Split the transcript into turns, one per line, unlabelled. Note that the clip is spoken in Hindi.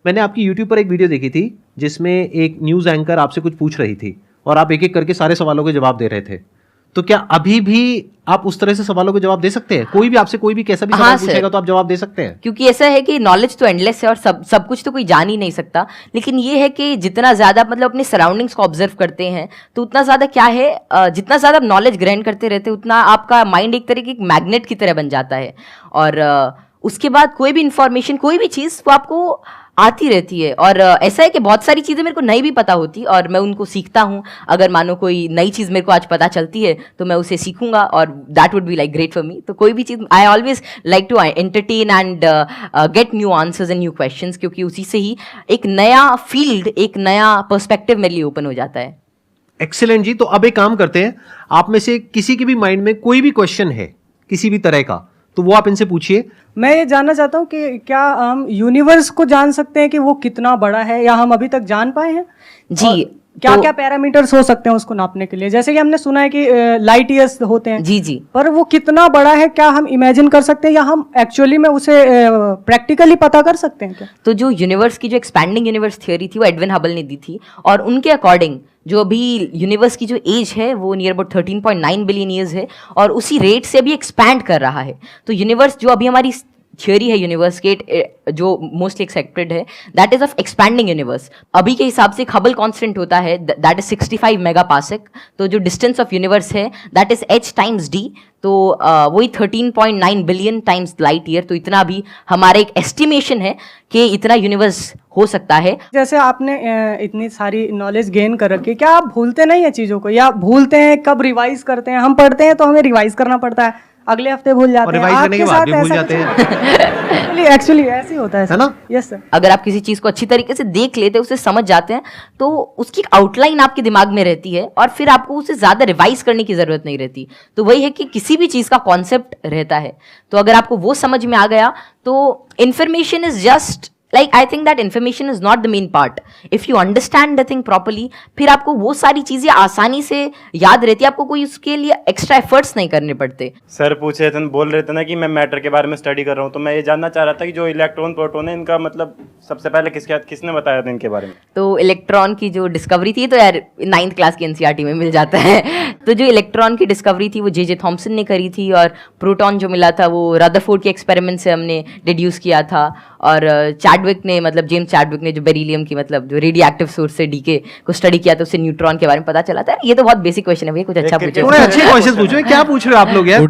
मैंने आपकी यूट्यूब पर एक वीडियो देखी थी जिसमें एक न्यूज़ एंकर आपसे कुछ पूछ रही थी और आप एक एक करके सारे सवालों के जवाब दे रहे थे। तो क्या अभी भी आप उस तरह से सवालों के जवाब दे सकते हैं? कोई भी आपसे कोई भी कैसा भी सवाल पूछेगा तो आप जवाब दे सकते हैं?
क्योंकि ऐसा है कि नॉलेज तो एंडलेस है और सब कुछ तो कोई जान ही नहीं सकता, लेकिन ये है कि जितना ज्यादा मतलब अपने सराउंडिंग्स को ऑब्जर्व करते हैं तो उतना ज्यादा क्या है, जितना ज्यादा नॉलेज ग्रहण करते रहते हैं उतना आपका माइंड एक तरह की मैग्नेट की तरह बन जाता है और उसके बाद कोई भी इंफॉर्मेशन, कोई भी चीज़ वो आपको आती रहती है। और ऐसा है कि बहुत सारी चीज़ें मेरे को नहीं भी पता होती और मैं उनको सीखता हूँ। अगर मानो कोई नई चीज़ मेरे को आज पता चलती है तो मैं उसे सीखूंगा और that would be like great for me. तो कोई भी चीज़ I always like to entertain and get new answers and new questions, क्योंकि उसी से ही एक नया फील्ड, एक नया पर्सपेक्टिव मेरे लिए ओपन हो जाता है।
एक्सीलेंट जी। तो अब एक काम करते हैं, आप में से किसी के भी माइंड में कोई भी क्वेश्चन है किसी भी तरह का तो वो आप इनसे पूछिए।
मैं ये जानना चाहता हूँ कि क्या हम यूनिवर्स को जान सकते हैं कि वो कितना बड़ा है, या हम अभी तक जान पाए हैं?
जी,
क्या क्या पैरामीटर्स हो सकते हैं उसको नापने के लिए? जैसे कि हमने सुना है कि लाइट ईयर्स होते हैं।
जी जी।
पर वो कितना बड़ा है, क्या हम इमेजिन कर सकते हैं या हम एक्चुअली में उसे प्रैक्टिकली पता कर सकते हैं क्या?
तो जो यूनिवर्स की जो एक्सपैंडिंग यूनिवर्स थ्योरी थी वो एडविन हबल ने दी थी और उनके अकॉर्डिंग जो अभी यूनिवर्स की जो एज है वो नियर अबाउट 13.9 बिलियन ईयर्स है और उसी रेट से अभी एक्सपैंड कर रहा है। तो यूनिवर्स जो अभी हमारी थ्योरी है यूनिवर्स के जो मोस्टली एक्सेप्टेड है that is of expanding universe. अभी के हिसाब से एक हबल कांस्टेंट होता है दैट इज 65 मेगापास्क। तो जो डिस्टेंस ऑफ यूनिवर्स है that is h times d, तो वही 13.9 बिलियन टाइम्स लाइट ईयर। तो इतना भी हमारा एक एस्टिमेशन है कि इतना यूनिवर्स हो सकता है।
जैसे आपने इतनी सारी नॉलेज गेन कर रखी है, क्या आप भूलते नहीं है चीज़ों को, या भूलते हैं? कब रिवाइज करते हैं? हम पढ़ते हैं तो हमें रिवाइज करना पड़ता है, अगले हफ्ते भूल जाते हैं,
रिवाइज करने के बाद भी भूल जाते हैं।
एक्चुअली ऐसे ही होता है
ना?
Yes sir.
अगर आप किसी चीज को अच्छी तरीके से देख लेते हैं, उसे समझ जाते हैं, तो उसकी आउटलाइन आपके दिमाग में रहती है और फिर आपको उसे ज्यादा रिवाइज करने की जरूरत नहीं रहती। तो वही है कि किसी भी चीज का कॉन्सेप्ट रहता है, तो अगर आपको वो समझ में आ गया तो information is just like I think that information is not the main part. If you understand the thing properly, फिर आपको वो सारी चीजें आसानी से याद रहती है, आपको कोई उसके लिए एक्स्ट्रा एफर्ट्स नहीं करने पड़ते।
सर पूछे थे, बोल रहे थे ना कि मैं मैटर के बारे में स्टडी कर रहा हूँ, तो मैं ये जानना चाह रहा था कि जो इलेक्ट्रॉन प्रोटॉन है इनका मतलब सबसे पहले किसने बताया था इनके बारे में? तो
इलेक्ट्रॉन की जो डिस्कवरी थी, तो यार 9th क्लास की एनसीईआरटी में मिल जाता है। तो जो इलेक्ट्रॉन की डिस्कवरी थी वो जे थॉमसन ने करी थी और प्रोटॉन जो मिला था वो रदरफोर्ड के एक्सपेरिमेंट से हमने डिड्यूस किया था। और चैडविक ने, मतलब जेम्स चैडविक ने जो बेरिलियम की मतलब जो रेडियो एक्टिव सोर्स से डीके को स्टडी किया था, उससे न्यूट्रॉन के बारे में पता चला था। ये तो बहुत बेसिक क्वेश्चन है भैया, कुछ अच्छा पूछो।
अच्छे क्वेश्चन पूछो। क्या पूछ रहे हो आप लोग यार?